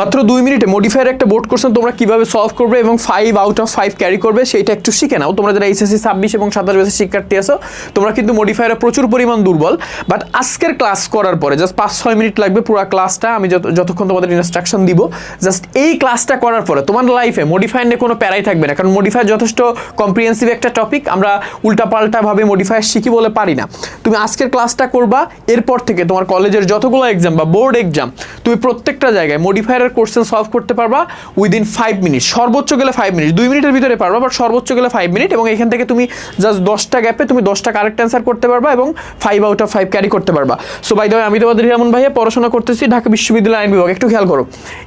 মাত্র 2 মিনিটে মডিফায়ার একটা বোর্ড কোশ্চেন তোমরা কিভাবে সলভ করবে এবং 5 আউট অফ 5 ক্যারি করবে সেইটা একটু শিখে নাও। তোমরা যারা এইচএসসি 26 এবং 27 ব্যাচের শিক্ষার্থী আছো তোমরা কিন্তু মডিফায়ারে প্রচুর পরিমাণ দুর্বল, বাট আজকের ক্লাস করার পরে জাস্ট 5-6 মিনিট লাগবে পুরো ক্লাসটা আমি যতক্ষণ তোমাদের ইনস্ট্রাকশন দিব, জাস্ট এই ক্লাসটা করার পরে তোমার লাইফে মডিফায়ার নিয়ে কোনো প্যারাই থাকবে না, কারণ মডিফায়ার যথেষ্ট কম্প্রিহেন্সিভ একটা টপিক, আমরা উল্টাপাল্টাভাবে মডিফায়ার শিখি বলে পারি না। তুমি আজকের ক্লাসটা করবা, এরপর থেকে তোমার কলেজের যতগুলো এক্সাম বা বোর্ড এক্সাম তুমি প্রত্যেকটা জায়গায় মডিফায়ারের কোশ্চেন সলভ করতে পারবা উইদিন 5 মিনিট, সর্বোচ্চ গেলে 5 মিনিট, 2 মিনিটের ভিতরে পারবা, বাট সর্বোচ্চ গেলে 5 মিনিট, এবং এখান থেকে তুমি জাস্ট 10টা গ্যাপে তুমি 10টা কারেক্ট অ্যান্সার করতে পারবা এবং 5 আউট অফ 5 ক্যারি করতে পারবা। সো বাই দ্য ওয়ে, আমি তোমাদের হিরামন ভাইয়া পড়াশোনা করতেছি ঢাকা বিশ্ববিদ্যালয় আইন বিভাগ। একটু খেয়াল করো,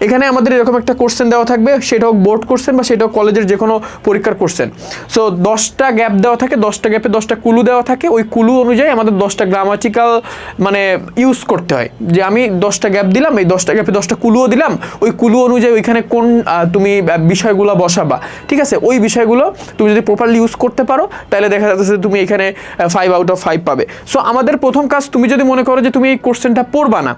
এখানে আমাদের এরকম একটা কোশ্চেন দেওয়া থাকবে, সেটা হোক বোর্ড কোশ্চেন বা সেটা হোক কলেজের যে কোনো পরীক্ষার কোশ্চেন। সো 10টা গ্যাপ দেওয়া থাকে, 10টা গ্যাপে 10টা কুলু দেওয়া থাকে, ওই কুলু অনুযায়ী আমাদের 10টা গ্রামাটিক্যাল মানে ইউজ করতে হয়, যে আমি 10টা গ্যাপ দিলাম, এই 10টা গ্যাপে 10টা কুলুও দিলাম, ওই কুলু অনুযায়ী ওইখানে কোন তুমি বিষয়গুলো বসাবা, ঠিক আছে, ওই বিষয়গুলো তুমি যদি প্রপারলি ইউজ করতে পারো তাহলে দেখা যাচ্ছে তুমি এখানে 5 আউট অফ 5 পাবে। সো আমাদের প্রথম কাজ, তুমি যদি মনে করো যে তুমি এই কোশ্চেনটা পড়বা না,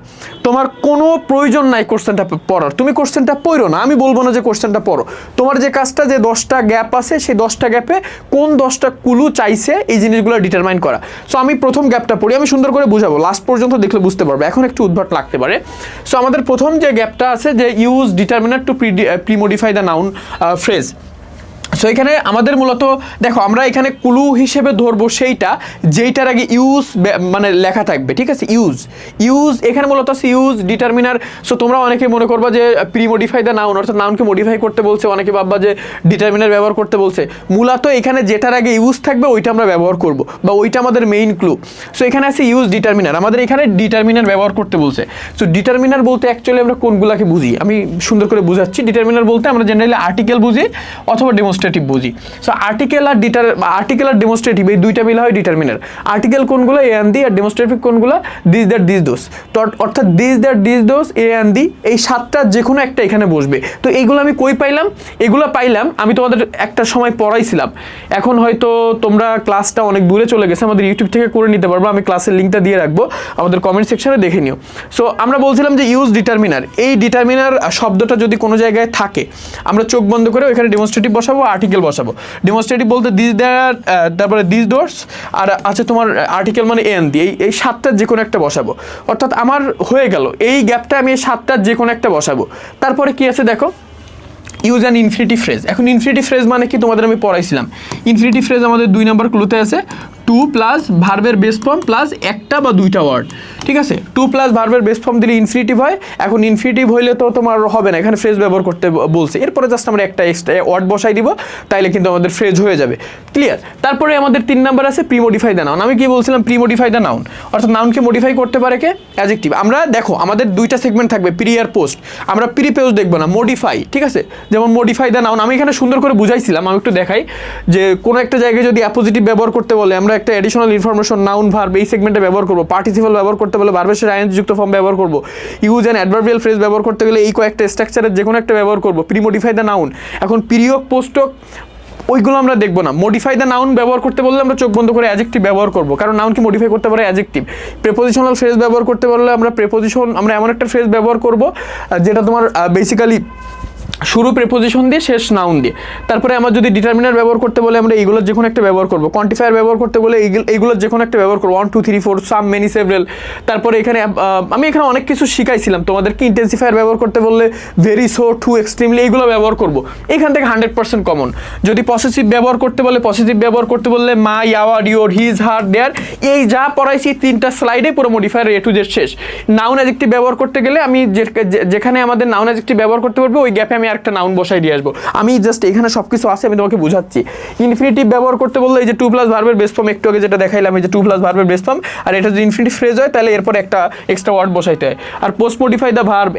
তোমার কোনো প্রয়োজন নাই কোশ্চেনটা পড়ার, তুমি কোশ্চেনটা পড়ো না, আমি বলবো না যে কোশ্চেনটা পড়ো। তোমার যে কাজটা, যে 10টা গ্যাপ আছে সেই 10টা গ্যাপে কোন 10টা কুলু চাইছে এই জিনিসগুলো ডিটারমাইন করা। সো আমি প্রথম গ্যাপটা পড়ি, আমি সুন্দর করে বুঝাবো, লাস্ট পর্যন্ত দেখলে বুঝতে পারবে, এখন একটু উদ্ভট লাগতে পারে। সো আমাদের প্রথম যে গ্যাপটা আছে, যে use determiner to premodify the noun phrase. So এখানে আমাদের মূলত দেখো, আমরা এখানে কুলু হিসেবে ধরবো সেইটা যেইটার আগে ইউজ মানে লেখা থাকবে, ঠিক আছে, ইউজ এখানে মূলত আছে ইউজ ডিটারমিনার। সো তোমরা অনেকে মনে করবা যে প্রিমডিফাই দ্য নাউন, অর্থাৎ নাউনকে মডিফাই করতে বলছে, অনেকে ভাববা যে ডিটারমিনার ব্যবহার করতে বলছে। মূলত এখানে যেটার আগে ইউজ থাকবে ওইটা আমরা ব্যবহার করব, বা ওইটা আমাদের মেইন ক্লু। সো এখানে আছে ইউজ ডিটারমিনার, আমাদের এখানে ডিটারমিনার ব্যবহার করতে বলছে। সো ডিটারমিনার বলতে অ্যাকচুয়ালি আমরা কোনগুলাকে বুঝি, আমি সুন্দর করে বুঝাচ্ছি। ডিটারমিনার বলতে আমরা জেনারেলি আর্টিকেল বুঝি অথবা ডেমনস্ট্রেটিভ বুঝি। সো আর্টিকেল আর ডেমনস্ট্রেটিভ এই দুইটা মিলা হয় ডিটারমিনার। আর্টিকেল কোনগুলো, এ অ্যান্ড দি, আর ডেমনস্ট্রেটিভ কোনগুলো, দিস দ্যাট দিস দোস। তো অর্থাৎ this that this those, A and the, এই 7টা যে কোনো একটা এখানে বসবে। তো এইগুলো আমি কই পাইলাম, এগুলো পাইলাম আমি তোমাদের একটা সময় পড়াইছিলাম। এখন হয়তো তোমরা ক্লাসটা অনেক দূরে চলে গেছে, আমাদের ইউটিউব থেকে করে নিতে পারবো, আমি ক্লাসের লিঙ্কটা দিয়ে রাখবো, আমাদের কমেন্ট সেকশনে দেখে নিও। সো আমরা বলছিলাম যে ইউজ ডিটারমিনার, এই ডিটারমিনার শব্দটা যদি কোনো জায়গায় থাকে আমরা চোখ বন্ধ করে ওইখানে ডেমনস্ট্রেটিভ বসাবো, আর্টিকেল বসাবো। ডেমনস্ট্রেটিভ বলতে দিস দ্যাট, তারপরে দিস ডোর্স, আর আছে তোমার আর্টিকেল মানে এন দি, এই 7টার যে কোনো একটা বসাবো। অর্থাৎ আমার হয়ে গেল এই গ্যাপটা, আমি এই 7টার যে কোনো একটা বসাবো। তারপরে কি আছে দেখো, ইউজ অ্যান ইনফিনিটিভ ফ্রেজ। এখন ইনফিনিটিভ ফ্রেজ মানে কি তোমাদের আমি পড়াইছিলাম। ইনফিনিটিভ ফ্রেজ আমাদের 2 নাম্বার ক্লুতে আছে, 2 প্লাস ভার্বের বেস ফর্ম প্লাস একটা বা দুইটা ওয়ার্ড, ঠিক আছে। 2 প্লাস ভার্বের বেস ফর্ম দিলে ইনফিনিটিভ হয়। এখন ইনফিনিটিভ হইলে তো তোমার হবে না, এখানে ফ্রেজ ব্যবহার করতে বলছে, এরপরে জাস্ট আমরা একটা এক্সট্রা ওয়ার্ড বসাই দিব, তাইলে কিন্তু আমাদের ফ্রেজ হয়ে যাবে, ক্লিয়ার। তারপরে আমাদের 3 নাম্বার আছে প্রিমডিফাই দ্য নাউন। আমি কি বলছিলাম, প্রিমডিফাই দ্য নাউন, অর্থাৎ নাউনকে মডিফাই করতে পারে কে, অ্যাডজেক্টিভ। আমরা দেখো আমাদের 2টা সেগমেন্ট থাকবে, প্রি আর পোস্ট। আমরা প্রি পোস্ট দেখবো না, মডিফাই, ঠিক আছে। যেমন মডিফাই দ্য নাউন আমি এখানে সুন্দর করে বুঝাইছিলাম, আমি একটু দেখাই, যে কোনো একটা জায়গায় যদি অ্যাপোজিটিভ ব্যবহার করতে বলে আমরা একটা অ্যাডিশনাল ইনফরমেশন নাউন ভার্ব এই সেগমেন্টে ব্যবহার করবো। পার্টিসিপল ব্যবহার করতে বলে ভার্বের সাথে আইএনজি যুক্ত ফর্ম ব্যবহার করবো। ইউজ অ্যান্ড অ্যাডভার্বিয়াল ফ্রেজ ব্যবহার করতে গেলে এই কয়েকটা স্ট্রাকচারের যে কোনো একটা ব্যবহার করবো। প্রিমডিফাই দ্য নাউন, এখন পিরিয়ক পোস্টক ওইগুলো আমরা দেখবো না। মডিফাই দ্য নাউন ব্যবহার করতে বললে আমরা চোখ বন্ধ করে অ্যাডজেক্টিভ ব্যবহার করবো, কারণ নাউনকে মডিফাই করতে পারে অ্যাডজেক্টিভ। প্রেপোজিশনাল ফ্রেজ ব্যবহার করতে বললে আমরা এমন একটা ফ্রেজ ব্যবহার করবো যেটা তোমার বেসিক্যালি শুরু প্রেপোজিশন দিয়ে শেষ নাউন দিয়ে। তারপরে আমরা যদি ডিটারমিনার ব্যবহার করতে বলে আমরা এইগুলোর যে কোনো একটা ব্যবহার করবো। কোয়ান্টিফায়ার ব্যবহার করতে বলে এইগুলোর যে কোনো একটা ব্যবহার করবো, 1 2 3 4 সাম মেনি সেভারাল। তারপরে এখানে আমি এখানে অনেক কিছু শিখাইছিলাম তোমাদেরকে। ইন্টেন্সিফায়ার ব্যবহার করতে বললে ভেরি, সো, টু, এক্সট্রিমলি, এইগুলো ব্যবহার করবো। এখান থেকে 100% কমন। যদি পসেসিভ ব্যবহার করতে বলে, পসেসিভ ব্যবহার করতে বললে মাই, আওয়ার, ইয়োর, হিজ, হার, দেয়ার, এই যা পড়াইছি 3টা স্লাইডে পুরো মডিফায়ার এ টু জেড শেষ। নাউন অ্যাডজেক্টিভ ব্যবহার করতে গেলে আমি যেখানে আমাদের নাউন অ্যাডজেক্টিভ ব্যবহার করতে পারবো ওই গ্যাপে আমি একটা নাউন বসাই দিয়ে আসবো। আমি জাস্ট এখানে সব কিছু আছে, আমি তোমাকে বুঝাচ্ছি। ইনফিনিটিভ ব্যবহার করতে বললে এই যে 2 প্লাস ভার্বের বেস ফর্ম, একটু আগে যেটা দেখাইলাম, এই যে 2 প্লাস ভার্বের বেস ফর্ম, আর এটা যদি ইনফিনিটিভ ফ্রেজ হয় তাহলে এরপর একটা এক্সট্রা ওয়ার্ড বসাইতে হয়। আর পোস্ট মডিফাই দ্য ভার্ব,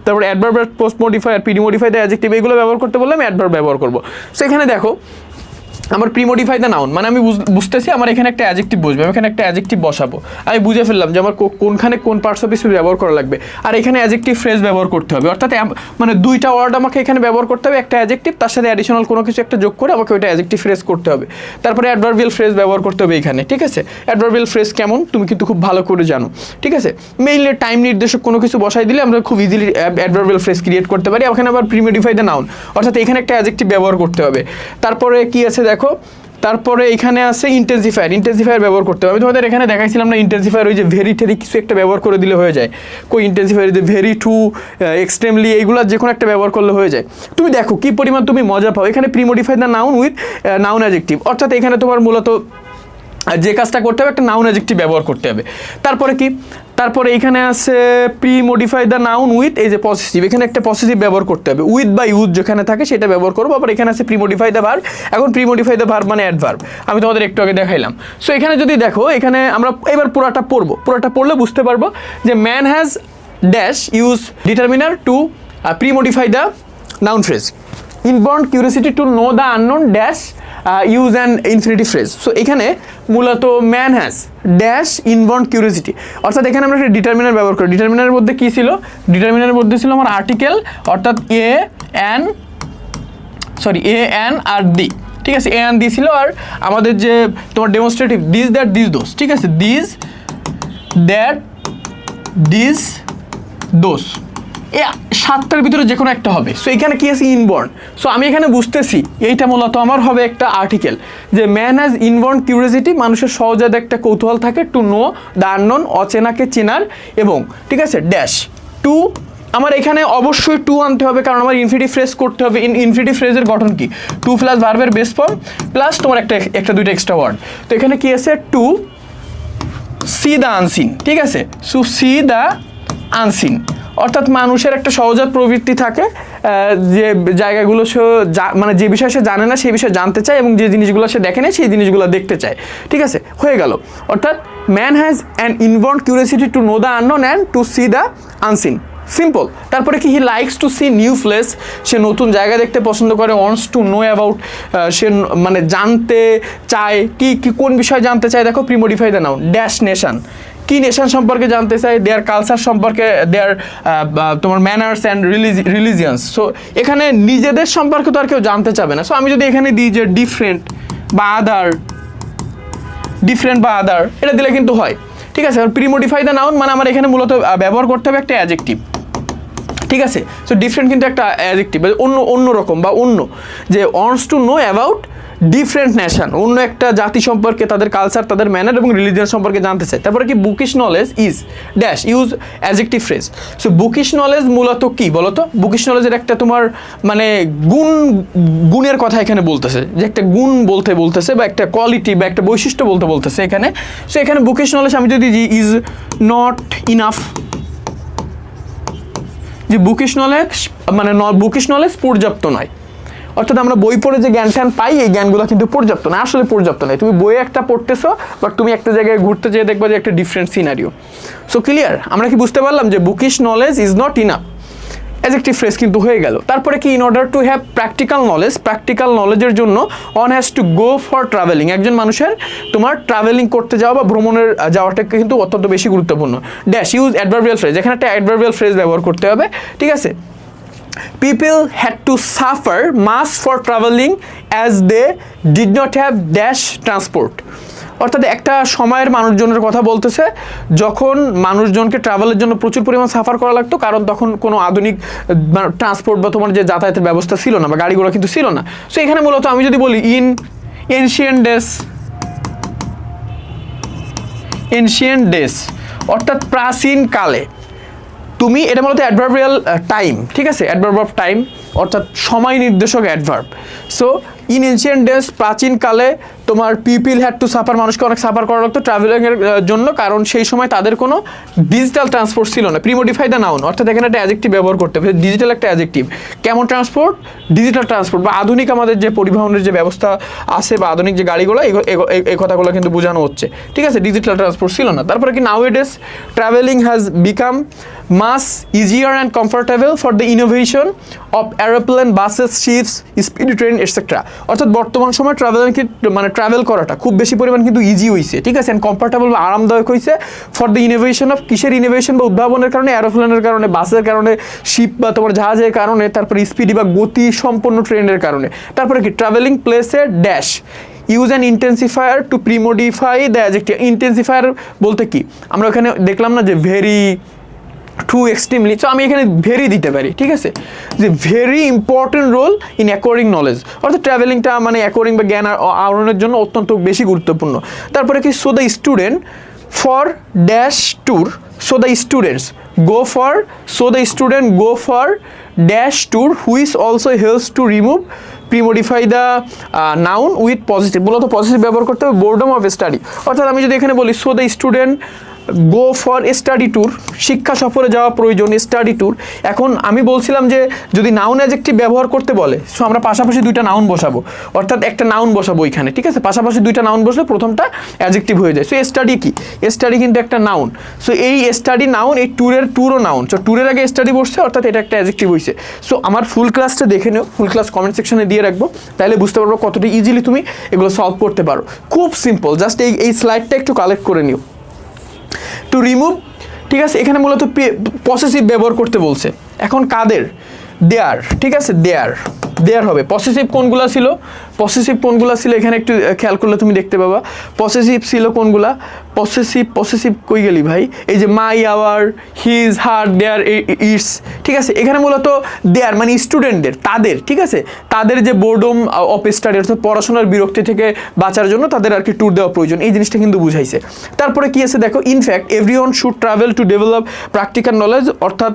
তারপরে অ্যাডভার্ব, পোস্ট মডিফাই আর প্রি মডিফাই দ্য অ্যাডজেক্টিভ, এগুলো ব্যবহার করতে বললে আমি অ্যাডভার্ব ব্যবহার করবো। সো এখানে দেখো আমার প্রিমোডিফাই দ্য নাউন মানে আমি বুঝতেছি আমার এখানে একটা অ্যাডজেক্টিভ বসবে, আমি এখানে একটা অ্যাডজেক্টিভ বসাবো, আমি বুঝে ফেললাম যে আমার কোনখানে কোন পার্টস অফ স্পিচ ব্যবহার করা লাগবে, আর এখানে অ্যাডজেক্টিভ ফ্রেজ ব্যবহার করতে হবে, অর্থাৎ মানে দুইটা ওয়ার্ড আমাকে এখানে ব্যবহার করতে হবে, একটা অ্যাডজেক্টিভ তার সাথে অ্যাডিশনাল কোনো কিছু একটা যোগ করে আমাকে ওইটা অ্যাডজেক্টিভ ফ্রেজ করতে হবে, তারপরে অ্যাডভার্বিয়াল ফ্রেজ ব্যবহার করতে হবে এখানে, ঠিক আছে। অ্যাডভার্বিয়াল ফ্রেজ কেমন তুমি কিন্তু খুব ভালো করে জানো, ঠিক আছে। মেইনলি টাইম নির্দেশক কোনো কিছু বসাই দিলে আমরা খুব ইজিলি অ্যাডভার্বিয়াল ফ্রেজ ক্রিয়েট করতে পারি। ওখানে আবার প্রিমোডিফাই দ্য নাউন, অর্থাৎ এখানে একটা অ্যাডজেক্টিভ ব্যবহার করতে হবে। তারপরে কি আছে দেখো, তারপরে এখানে আছে ইন্টেন্সিফায়ার ব্যবহার করতে হবে। আমি তোমাদের এখানে দেখাইছিলাম না ইন্টেন্সিফায়ার, ওই যে ভেরি ঠেরি কিছু একটা ব্যবহার করে দিলে হয়ে যায়। কই ইন্টেন্সিফায়ার যে ভেরি টু এক্সট্রিমলি এইগুলো যে কোনো একটা ব্যবহার করলে হয়ে যায়। তুমি দেখো কি পরিমাণ তুমি মজা পাও। এখানে premodify the noun with noun adjective, অর্থাৎ এখানে তোমার মূলত যে কাজটা করতে হবে একটা নাউন অ্যাডজেক্টিভ ব্যবহার করতে হবে। তারপরে কি, তারপরে এখানে আছে প্রিমোডিফাই দ্য নাউন উইথ এই যে পসেসিভ, এখানে একটা পসেসিভ ব্যবহার করতে হবে, উইথ বা ইউজ যেখানে থাকে সেটা ব্যবহার করবো। আবার এখানে আছে প্রিমোডিফাই দ্য ভার্ব, এখন প্রিমোডিফাই দ্য ভার্ব মানে অ্যাডভার্ব, আমি তোমাদের একটু আগে দেখাইলাম। সো এখানে যদি দেখো, এখানে আমরা এবার পুরোটা পড়লে বুঝতে পারবো যে man has dash use determiner two premodify the noun phrase, inborn curiosity to know the unknown dash use an infinitive phrase. So এখানে মূলত man has dash inborn curiosity, অর্থাৎ এখানে আমরা একটা ডিটারমিনার ব্যবহার করি। ডিটারমিনারের মধ্যে কী ছিল, ডিটারমিনারের মধ্যে ছিল আমার আর্টিকেল, অর্থাৎ এ এন আর দি, ঠিক আছে, এ অ্যান দি ছিল। আর আমাদের যে তোমার ডেমনস্ট্রেটিভ দিস দ্যাট দিস দোস, ঠিক আছে, দিস দ্যাট দিস দোস, এ সাতটার ভিতরে যে কোনো একটা হবে। সো এখানে কি আছে, ইনবর্ন। সো আমি এখানে বুঝতেছি এইটা মূলত আমার হবে একটা আর্টিকেল, যে ম্যান হ্যাজ ইনবর্ন কিউরিওসিটি, মানুষের সহজাত একটা কৌতূহল থাকে, টু নো দ্য আননোন, অচেনাকে চেনার, এবং ঠিক আছে ড্যাশ টু, আমার এখানে অবশ্যই টু আনতে হবে, কারণ আমার ইনফিনিটিভ ফ্রেজ করতে হবে। ইনফিনিটিভ ফ্রেজের গঠন কি, টু প্লাস ভার্বের বেস ফর্ম প্লাস তোমার একটা দুইটা এক্সট্রা ওয়ার্ড। তো এখানে কি আছে, টু সি দ্য আনসিন, ঠিক আছে, সো সি দ্য আনসিন, অর্থাৎ মানুষের একটা সহজাত প্রবৃত্তি থাকে যে জায়গাগুলো সে মানে যে বিষয় সে জানে না সেই বিষয়ে জানতে চায়, এবং যে জিনিসগুলো সে দেখে না সেই জিনিসগুলো দেখতে চায়, ঠিক আছে, হয়ে গেল। অর্থাৎ man has an inborn curiosity to know the unknown and to see the unseen, simple. তারপরে কি, he likes to see new place, সে নতুন জায়গা দেখতে পছন্দ করে। ওয়ান্টস টু নো অ্যাবাউট, সে মানে জানতে চায়, কি কোন বিষয় জানতে চায়, দেখো premodify the noun dash nation, কি নেশন সম্পর্কে জানতে চাই, দেয়ার কালচার সম্পর্কে, দেয়ার তোমার ম্যানার্স অ্যান্ড রিলিজিয়ান্স। সো এখানে নিজেদের সম্পর্কে তো আর কেউ জানতে চাবে না। সো আমি যদি এখানে দিই যে ডিফারেন্ট বা আদার, এটা দিলে কিন্তু হয়, ঠিক আছে। প্রিমোডিফাই দ্য নাউন মানে আমার এখানে মূলত ব্যবহার করতে হবে একটা অ্যাডজেক্টিভ, ঠিক আছে। সো ডিফারেন্ট কিন্তু একটা অ্যাডজেক্টিভ, অন্য রকম বা অন্য, যে wants to know about different nation, অন্য একটা জাতি সম্পর্কে, তাদের কালচার, তাদের ম্যানার এবং রিলিজিয়ন সম্পর্কে জানতে চায়। তারপরে কি, bookish knowledge is dash use adjective phrase. So bookish knowledge মূলত কি বলতো, বুকিশ নলেজের একটা তোমার মানে গুণের কথা এখানে বলতেছে, যে একটা গুণ বলতেছে বা একটা কোয়ালিটি বা একটা বৈশিষ্ট্য বলতেছে এখানে। সো এখানে বুকিশ নলেজ আমি যদি ইজ নট ইনাফ, যে বুকিশ নলেজ পর্যাপ্ত নয়, অর্থাৎ আমরা বই পড়ে যে জ্ঞান পাই এই জ্ঞানগুলো কিন্তু পর্যাপ্ত না, আসলে পর্যাপ্ত নয়। তুমি বইয়ে একটা পড়তেছো, বাট তুমি একটা জায়গায় ঘুরতে যেয়ে দেখবা যে একটা ডিফারেন্ট সিনারিও। সো ক্লিয়ার, আমরা কি বুঝতে পারলাম যে bookish knowledge is not enough, adjective phrase কিন্তু হয়ে গেল। তারপরে কি, in order to have practical নলেজের জন্য on has to go for travelling, একজন মানুষের তোমার ট্রাভেলিং করতে যাওয়া বা ভ্রমণের যাওয়াটা কিন্তু অত্যন্ত বেশি গুরুত্বপূর্ণ। ড্যাশ ইউজ অ্যাডভার্বিয়াল ফ্রেজ, এখানে একটা অ্যাডভার্বিয়াল ফ্রেজ ব্যবহার করতে হবে, ঠিক আছে। People had to suffer much for traveling as they did not have dash transport, অর্থাৎ একটা সময়ের মানুষজনের কথা বলতেছে যখন মানুষজনকে ট্রাভেলের জন্য প্রচুর পরিমাণ সাফার করা লাগতো, কারণ তখন কোনো আধুনিক ট্রান্সপোর্ট বা তোমার যে যাতায়াতের ব্যবস্থা ছিল না বা গাড়িগুলো কিন্তু ছিল না। সো এখানে মূলত আমি যদি বলি ইন এনশিয়েন্ট ডেস, অর্থাৎ প্রাচীন কালে, তুমি এটা মূলত অ্যাডভার্বিয়াল টাইম, ঠিক আছে, অ্যাডভার্ব অফ টাইম অর্থাৎ সময় নির্দেশক adverb. So in ancient days, প্রাচীনকালে তোমার পিপল হ্যাড টু সাফার, মানুষকে অনেক সাফার করা লাগতো ট্রাভেলিংয়ের জন্য, কারণ সেই সময় তাদের কোনো ডিজিটাল ট্রান্সপোর্ট ছিল না। প্রিমোডিফাই দ্য নাউন, অর্থাৎ এখানে একটা অ্যাডজেক্টিভ ব্যবহার করতে হবে, ডিজিটাল একটা অ্যাডজেক্টিভ। কেমন ট্রান্সপোর্ট, ডিজিটাল ট্রান্সপোর্ট বা আধুনিক আমাদের যে পরিবহনের যে ব্যবস্থা আছে বা আধুনিক যে গাড়িগুলো, এই কথাগুলো কিন্তু বোঝানো হচ্ছে, ঠিক আছে, ডিজিটাল ট্রান্সপোর্ট ছিল না। তারপরে কি, nowadays travelling has become much easier and comfortable for the innovation of aeroplane, buses, ships, speed train etcetera. অর্থাৎ বর্তমান সময় ট্রাভেল করাটা খুব বেশি পরিমাণ কিন্তু ইজি হয়েছে, ঠিক আছে, অ্যান্ড কমফর্টেবল বা আরামদায়ক হয়েছে ফর দ্য ইনোভেশন অফ কিসের ইনোভেশন বা উদ্ভাবনের কারণে, অ্যারোপ্লেনের কারণে, বাসের কারণে, শিপ বা তোমার জাহাজের কারণে, তারপরে স্পিডি বা গতি সম্পন্ন ট্রেনের কারণে। তারপরে কি ট্রাভেলিং প্লেসে dash use an intensifier two premodify the adjective. Intensifier বলতে কি আমরা ওখানে দেখলাম না যে ভেরি, টু, এক্সট্রিমলি, তো আমি এখানে ভেরি দিতে পারি, ঠিক আছে, যে very important role in acquiring knowledge, অর্থাৎ ট্রাভেলিংটা মানে অ্যাকোয়ারিং বা জ্ঞান আহরণের জন্য অত্যন্ত বেশি গুরুত্বপূর্ণ। তারপরে কি so the student for dash tour, so the students go for, so the student go for dash tour which also helps to remove premodify the noun with positive, মূলত পজিটিভ ব্যবহার করতে হবে, বোর্ডম অফ স্টাডি। অর্থাৎ আমি যদি এখানে বলি so the student go for study tour, শিক্ষা সফরে যাওয়া প্রয়োজন, স্টাডি ট্যুর। এখন আমি বলছিলাম যে যদি নাউন অ্যাডজেক্টিভ ব্যবহার করতে বলে, সো আমরা পাশাপাশি দুইটা নাউন বসাবো, অর্থাৎ একটা নাউন বসাবো এখানে, ঠিক আছে, পাশাপাশি দুইটা নাউন বসলে প্রথমটা অ্যাডজেক্টিভ হয়ে যায়। সো স্টাডি কি, স্টাডি কিন্তু একটা নাউন, সো এই স্টাডি নাউন, এই ট্যুরও নাউন, সো ট্যুরের আগে স্টাডি বসছে, অর্থাৎ এটা একটা অ্যাডজেক্টিভ হয়েছে। সো আমার ফুল ক্লাসটা দেখে নিও, ফুল ক্লাস কমেন্ট সেকশনে দিয়ে রাখবো, তাহলে বুঝতে পারবো কতটা ইজিলি তুমি এগুলো সলভ করতে পারো। খুব সিম্পল, জাস্ট এই স্লাইডটা একটু কালেক্ট করে নিও। টু রিমুভ, ঠিক আছে, এখানে মূলত পসেসিভ ব্যবহার করতে বলছে। এখন কাদের, দেয়ার, ঠিক আছে, দেয়ার হবে। পসেসিভ কোনগুলা ছিল, এখানে একটু খেয়াল করলে তুমি দেখতে পাবা পসেসিভ ছিল কোনগুলা। পসেসিভ কই গেলি ভাই, এই যে my, our, his, her, their, its, ঠিক আছে, এখানে মূলত দেয়ার মানে স্টুডেন্টদের, তাদের, ঠিক আছে, তাদের যে বোর্ডম অফ স্টাডি, অর্থাৎ পড়াশোনার বিরক্তি থেকে বাঁচার জন্য তাদের আর কি ট্যুর দেওয়া প্রয়োজন, এই জিনিসটা কিন্তু বুঝাইছে। তারপরে কি আছে দেখো, in fact everyone should travel to develop practical knowledge, অর্থাৎ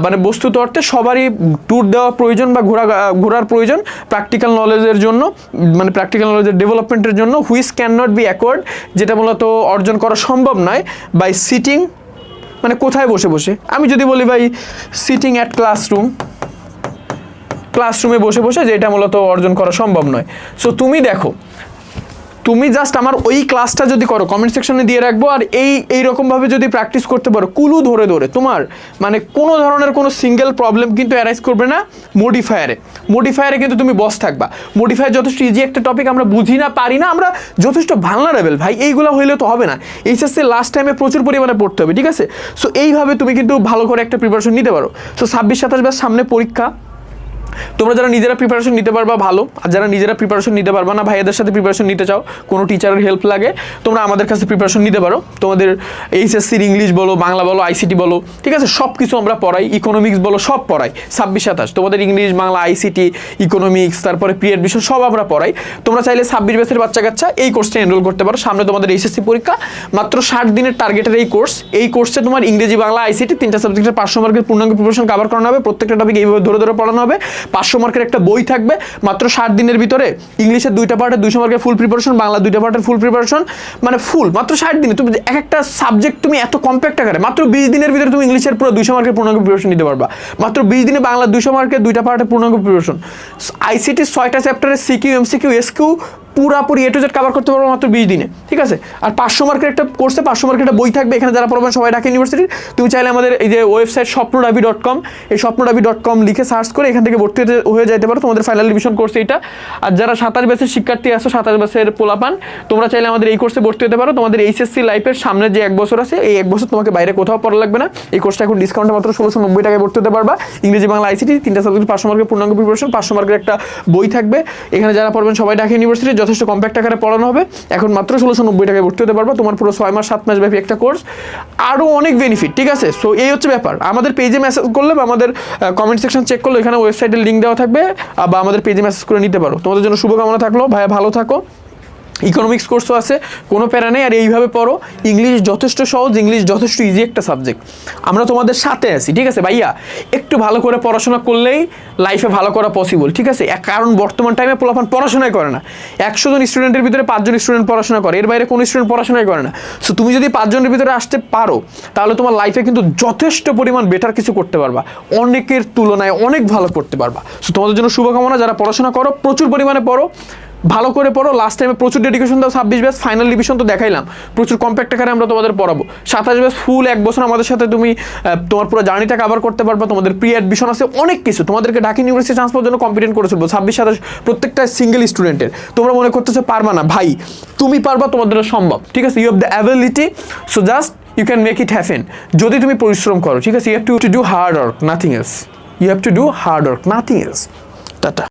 মানে বস্তুত অর্থে সবারই ট্যুর দেওয়া প্রয়োজন বা ঘোরার প্রয়োজন প্র্যাকটিক্যাল নলেজের জন্য, মানে প্র্যাকটিক্যাল নলেজের ডেভেলপমেন্টের জন্য, which can not be acquired, যেটা মূলত অর্জন করা সম্ভব নয়, বাই সিটিং মানে কোথায় বসে বসে। আমি যদি বলি ভাই সিটিং অ্যাট ক্লাসরুমে বসে বসে, যেটা মূলত অর্জন করা সম্ভব নয়। সো তুমি দেখো, তুমি জাস্ট আমার ওই ক্লাসটা যদি করো, কমেন্ট সেকশনে দিয়ে রাখবো, আর এইরকমভাবে যদি প্র্যাকটিস করতে পারো কুলু ধরে তোমার মানে কোনো ধরনের কোনো সিঙ্গেল প্রবলেম কিন্তু অ্যারাইজ করবে না মডিফায়ারে কিন্তু তুমি বস থাকবা। মডিফায়ার যথেষ্ট ইজি একটা টপিক, আমরা বুঝি না, পারি না, আমরা যথেষ্ট ভালনারেবল ভাই, এইগুলো হইলে তো হবে না। এইচএসসি লাস্ট টাইমে প্রচুর পরিমাণে পড়তে হবে, ঠিক আছে। সো এইভাবে তুমি কিন্তু ভালো করে একটা প্রিপারেশন নিতে পারো। সো 26-27 ব্যাচ সামনে পরীক্ষা, তোমরা যারা নিজেরা প্রিপারেশন নিতে পারবা ভালো, আর যারা নিজেরা প্রিপারেশন নিতে পারবা না, ভাইয়াদের সাথে প্রিপারেশন নিতে চাও, কোনো টিচারের হেল্প লাগে, তোমরা আমাদের কাছে প্রিপারেশন নিতে পারো। তোমাদের এইচএসসির ইংলিশ বলো, বাংলা বলো, আইসিটি বলো, ঠিক আছে, সব কিছু আমরা পড়াই, ইকোনমিক্স বলো, সব পড়াই। 26-27 তোমাদের ইংলিশ, বাংলা, আইসিটি, ইকোনমিক্স, তারপরে পিএড বিষয় সব আমরা পড়াই। তোমরা চাইলে 26 ব্যাচের বাচ্চা কাচ্চা এই কোর্সে এনরোল করতে পারো। সামনে তোমাদের এইচএসসি পরীক্ষা, মাত্র 60 দিনের টার্গেটের এই কোর্সে তোমার ইংরেজি, বাংলা, আইসিটি 3টা সাবজেক্টের 500 মার্কের পূর্ণাঙ্গ প্রিপারেশন কভার করানো হবে। প্রত্যেকটা টপিক এইভাবে ধরে পড়ানো হবে। 500 মার্কের একটা বই থাকবে মাত্র 60 দিনের ভিতরে। ইংলিশের 2টা পার্টে 200 মার্কের ফুল প্রিপারেশন, বাংলা 2টা পার্টের ফুল প্রিপারেশন, মানে ফুল মাত্র 60 দিনে। তুমি এক একটা সাবজেক্ট তুমি এত কম্প্যাক্ট আকারে মাত্র 20 দিনের ভিতরে তুমি ইংলিশের পুরো 200 মার্কের পূর্ণাঙ্গ প্রিপারেশন নিতে পারবা। মাত্র 20 দিনে বাংলা 200 মার্কের 2টা পার্টের পূর্ণাঙ্গ প্রিপারেশন। আইসিটি 6টা চ্যাপ্টারের সিকিউ, এমসিকিউ, এসকিউ পুরাপুরি এ টু জেড কভার করতে পারবো মাত্র 20 দিনে, ঠিক আছে। আর 500 মার্কের একটা কোর্সে 500 মার্কের একটা বই থাকবে। এখানে যারা পড়বেন সবাই ঢাকা ইউনিভার্সিটির। তুমি চাইলে আমাদের এই যে ওয়েবসাইট স্বপ্নরাবি.com, এই স্বপ্নরাবি.com লিখে সার্চ করে এখান থেকে ভর্তি হয়ে যেতে পারো। তোমাদের ফাইনাল রিভিশন কোর্স এইটা। আর যারা 27 ব্যাচের শিক্ষার্থী আছো, 27 ব্যাচের পোলাপান, তোমরা চাইলে আমাদের এই কোর্সে ভর্তি হতে পারো। তোমাদের এইচএসসি লাইফের সামনে যে 1 বছর আছে, এই 1 বছর তোমাকে বাইরে কোথাও পড়া লাগবে না। এই কোর্সটা এখন ডিসকাউন্টে মাত্র 1690 টাকায় ভর্তি হতে পারবা। ইংরেজি, বাংলা, আইসিটি 3টা সাবজেক্ট 500 মার্কের পূর্ণাঙ্গ প্রিপারেশন, 500 মার্কের একটা বই থাকবে। এখানে যারা পড়বেন সবাই ঢাকা ইউনিভার্সিটির, যথেষ্ট কম্প্যাক্ট আকারে পড়ানো হবে। এখন মাত্র 1690 টাকায় ভর্তি হতে পারবা। তোমার পুরো 6 মাস 7 মাস ব্যাপী একটা কোর্স, আরও অনেক বেনিফিট, ঠিক আছে। সো এই হচ্ছে ব্যাপার। আমাদের পেজে মেসেজ করলে বা আমাদের কমেন্ট সেকশন চেক করলে এখানে ওয়েবসাইটের লিঙ্ক দেওয়া থাকবে, বা আমাদের পেজে মেসেজ করে নিতে পারো। তোমাদের জন্য শুভকামনা থাকলো, ভাইয়া ভালো থাকো। ইকোনমিক্স কোর্সও আছে, কোনো প্যারা নেই। আর এইভাবে পড়ো, ইংলিশ যথেষ্ট সহজ, ইংলিশ যথেষ্ট ইজি একটা সাবজেক্ট। আমরা তোমাদের সাথে আছি, ঠিক আছে ভাইয়া। একটু ভালো করে পড়াশোনা করলেই লাইফে ভালো করা পসিবল, ঠিক আছে। কারণ বর্তমান টাইমে পোলাপান পড়াশোনাই করে না। 100 জন স্টুডেন্টের ভিতরে 5 জন স্টুডেন্ট পড়াশোনা করে, এর বাইরে কোনো স্টুডেন্ট পড়াশোনাই করে না। সো তুমি যদি 5 জনের ভিতরে আসতে পারো, তাহলে তোমার লাইফে কিন্তু যথেষ্ট পরিমাণ বেটার কিছু করতে পারবা, অনেকের তুলনায় অনেক ভালো করতে পারবা। সো তোমাদের জন্য শুভকামনা। যারা পড়াশোনা করো, প্রচুর পরিমাণে পড়ো, ভালো করে পড়ো, লাস্ট টাইমে প্রচুর ডেডিকেশন দাও। 26 ব্যাচ ফাইনাল রিভিশন তো দেখাইলাম, প্রচুর কম্প্যাক্ট আকারে আমরা তোমাদের পড়াবো। 27 ব্যাচ ফুল 1 বছর আমাদের সাথে তুমি তোমার পুরো জার্নিটা কভার করতে পারবা। তোমাদের প্রি অ্যাডমিশন আছে, অনেক কিছু তোমাদেরকে ঢাকা ইউনিভার্সিটি ট্রান্সফার জন্য কম্পিটেন্ট করে চলবো। 26 27 প্রত্যেকটা সিঙ্গেল স্টুডেন্টের। তোমরা মনে করতেছো পারবা না, ভাই তুমি পারবা, তোমাদের সম্ভব, ঠিক আছে? You have the ability, so just you can make it happen যদি তুমি পরিশ্রম করো, ঠিক আছে? You have to do hard work, nothing else. You have to do hard work, nothing else. Tata.